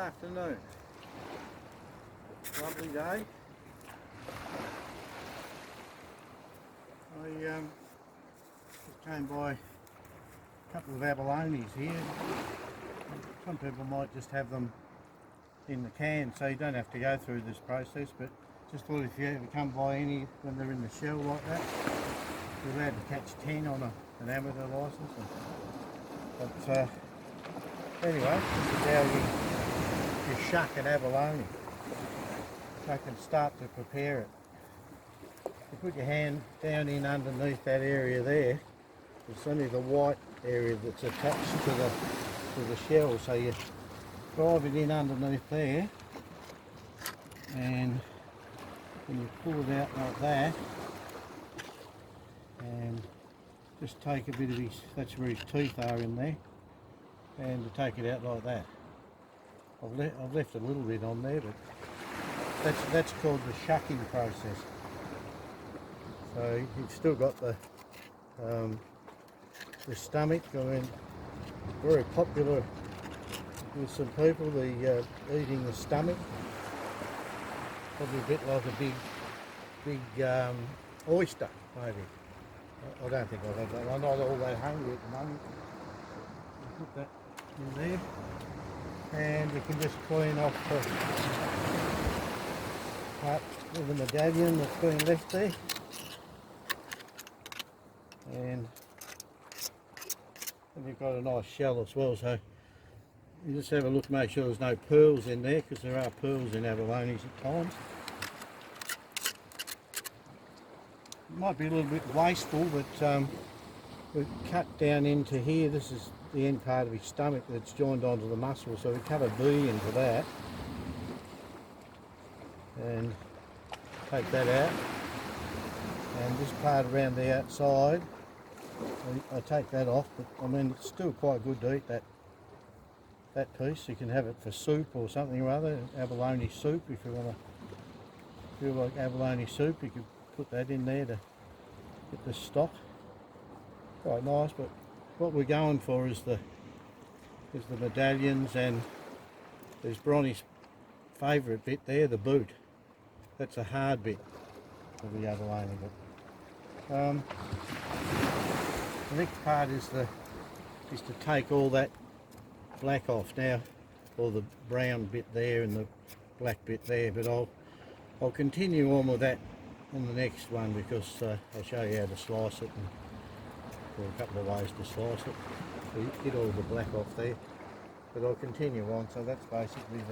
afternoon. Lovely day. I just came by a couple of abalones here. Some people might just have them in the can, so you don't have to go through this process, but just thought if you ever come by any when they're in the shell like that, you're allowed to catch 10 on an amateur licence. But anyway, this is how you shuck an abalone. So I can start to prepare it. You put your hand down in underneath that area there. It's only the white area that's attached to the shell, so you drive it in underneath there, and then you pull it out like that, and just take a bit of his, that's where his teeth are in there, and to take it out like that. I've left a little bit on there, but that's called the shucking process. So you've still got the stomach. I mean, very popular with some people, the eating the stomach. Probably a bit like a big oyster, maybe. I don't think I'll have that. I'm not all that hungry at the moment. I'll put that in there, and you can just clean off the part of the medallion that's been left there. And you've got a nice shell as well, so you just have a look, make sure there's no pearls in there, because there are pearls in abalones at times. It might be a little bit wasteful, but we've cut down into here. This is the end part of his stomach that's joined onto the muscle, so we cut a V into that and take that out. And this part around the outside, I take that off, but I mean it's still quite good to eat that piece. You can have it for soup or something or other, abalone soup if you want to feel like abalone soup. You could put that in there to get the stock. Quite nice, but what we're going for is the medallions, and there's Bronny's favourite bit there, the boot. That's a hard bit of the abalone. But the next part is to take all that black off now, or the brown bit there and the black bit there. But I'll continue on with that on the next one, because I'll show you how to slice it, and there are a couple of ways to slice it. So you get all the black off there, but I'll continue on. So that's basically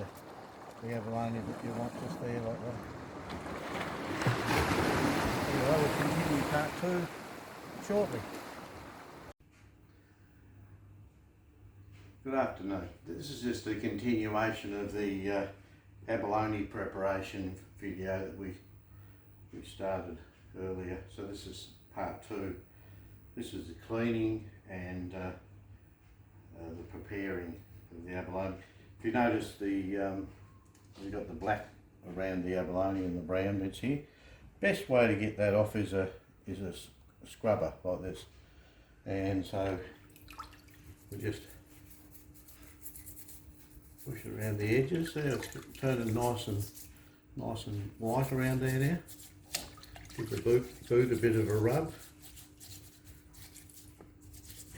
the abalone that you want, just there like that. Anyway, we'll continue part 2 shortly. Good afternoon. This is just a continuation of the abalone preparation video that we started earlier. So this is part 2. This is the cleaning and the preparing of the abalone. If you notice, we've got the black around the abalone and the brown bits here. Best way to get that off is a scrubber like this, and so we just push it around the edges there. It's turning nice and white around there now. Give the boot a bit of a rub,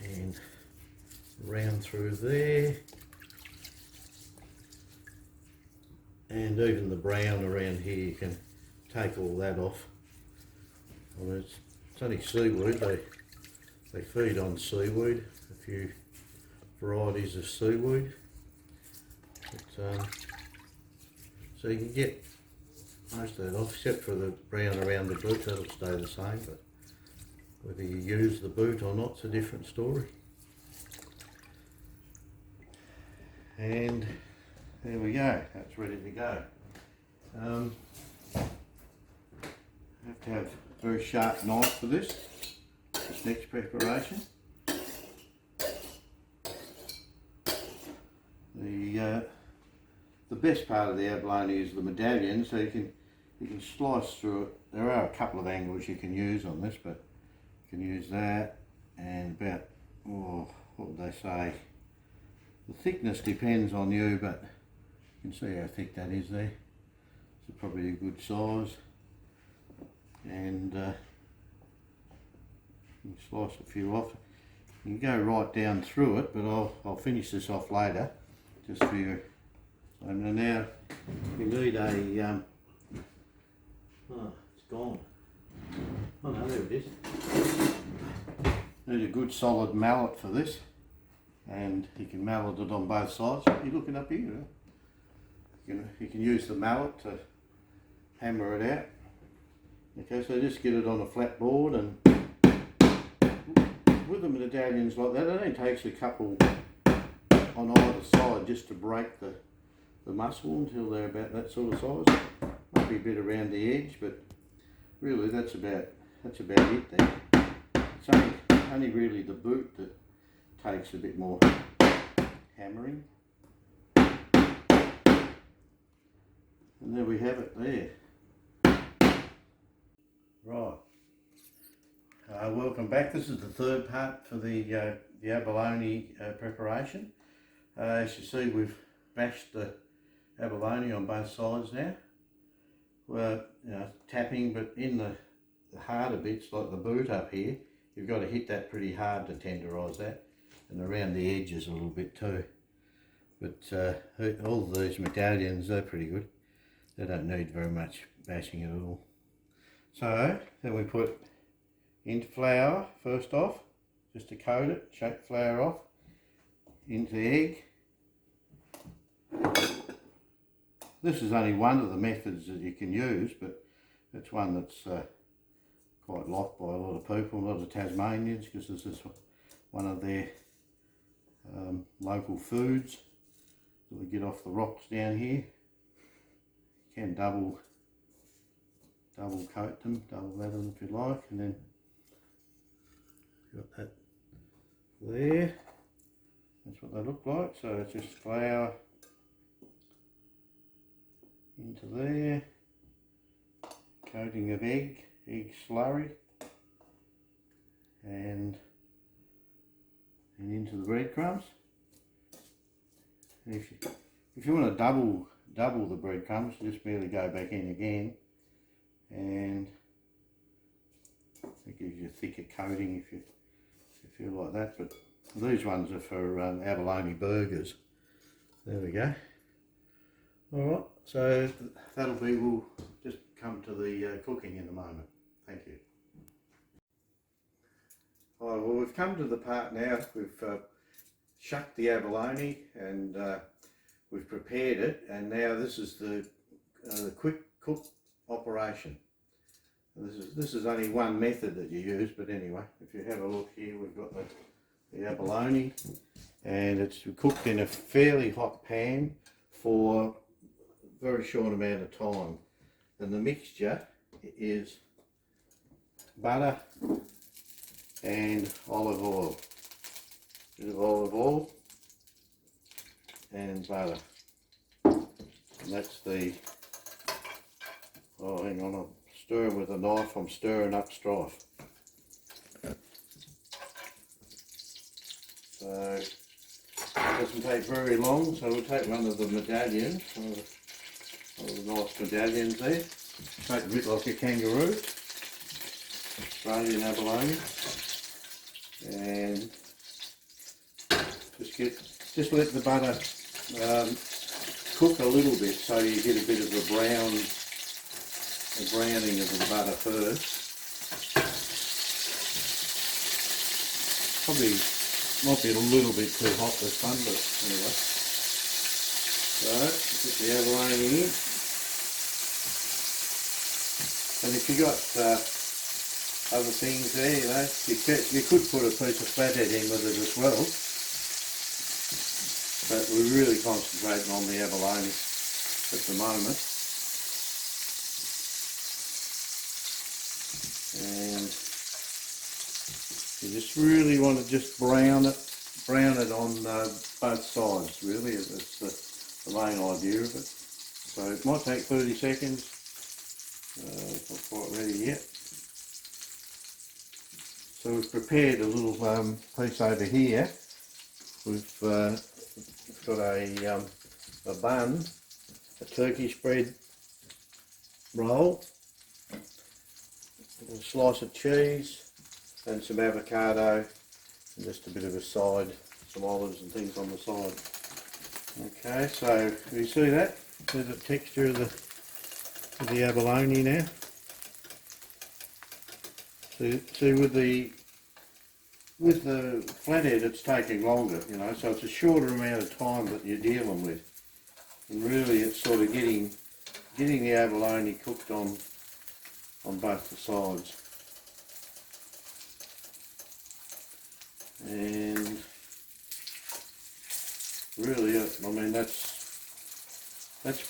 and round through there, and even the brown around here, you can take all that off. I mean, it's only seaweed. They feed on seaweed, a few varieties of seaweed. But, so you can get most of that off, except for the brown around the boot. That'll stay the same, but whether you use the boot or not, it's a different story. And there we go, that's ready to go. Have to have a very sharp knife for this next preparation. The best part of the abalone is the medallion, so you can slice through it. There are a couple of angles you can use on this, but you can use that, and about, what would they say? The thickness depends on you, but You can see how thick that is there. It's probably a good size. And you can slice a few off. You can go right down through it, but I'll finish this off later, just for you. So now you need a oh, it's gone. Oh no, there it is. Need a good solid mallet for this, and you can mallet it on both sides. You're looking up here. You can use the mallet to hammer it out. Okay, so just get it on a flat board, and with the medallions like that, it only takes a couple on either side just to break the muscle until they're about that sort of size. Might be a bit around the edge, but really that's about it there. It's only really the boot that takes a bit more hammering. And there we have it there. Right. Welcome back. This is the third part for the abalone preparation. As you see, we've bashed the abalone on both sides now. Well, tapping, but in the harder bits like the boot up here, you've got to hit that pretty hard to tenderise that, and around the edges a little bit too. But all of these medallions, they're pretty good. They don't need very much bashing at all. So then we put into flour first off, just to coat it, shake the flour off, into egg. This is only one of the methods that you can use, but it's one that's quite liked by a lot of people, a lot of Tasmanians, because this is one of their local foods that we get off the rocks down here. You can double coat them, double lather them if you like, and then got that there. That's what they look like. So it's just flour into there, coating of egg slurry, and into the breadcrumbs. If you want to double the breadcrumbs, just merely go back in again, and it gives you a thicker coating if you feel like that. But these ones are for abalone burgers. There we go. Alright, so that'll be, we'll just come to the cooking in a moment. Thank you. Alright, well, we've come to the part now, we've shucked the abalone, and we've prepared it, and now this is the quick cook operation. This is only one method that you use, but anyway, if you have a look here, we've got the abalone, and it's cooked in a fairly hot pan for a very short amount of time. And the mixture is butter and olive oil. A bit of olive oil and butter. And that's the, oh hang on, I'm stirring with a knife, I'm stirring up strife. So it doesn't take very long, so we'll take one of the medallions, one of the nice medallions there. Make a bit like a kangaroo, Australian abalone, and just let the butter cook a little bit, so you get a bit of the browning of the butter first. Probably might be a little bit too hot this one, but anyway. So put the abalone in, and if you got other things there, you could put a piece of flathead in with it as well. But we're really concentrating on the abalone at the moment. And you just really want to just brown it on both sides, really. That's the main idea of it. So it might take 30 seconds. It's not quite ready yet. So we've prepared a little piece over here. We've got a bun a turkey spread roll, a slice of cheese and some avocado and just a bit of a side, some olives and things on the side. Okay, so you see that? There's the texture of the abalone now. See with the flathead it's taking longer, you know, so it's a shorter amount of time that you're dealing with. And really it's sort of getting the abalone cooked on both the sides. And really, I mean, that's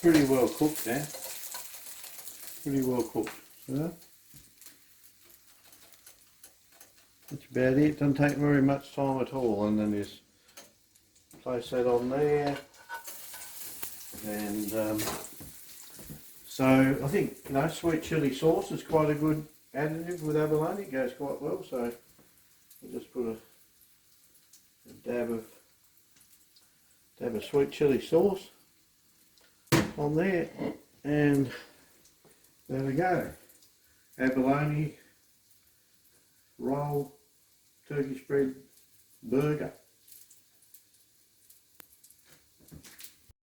pretty well cooked now. Pretty well cooked. So that's about it. Doesn't take very much time at all. And then just place that on there. And so I think, you know, sweet chilli sauce is quite a good additive with abalone. It goes quite well. So I'll just put a dab of sweet chilli sauce on there, and there we go. Abalone roll, turkey spread burger.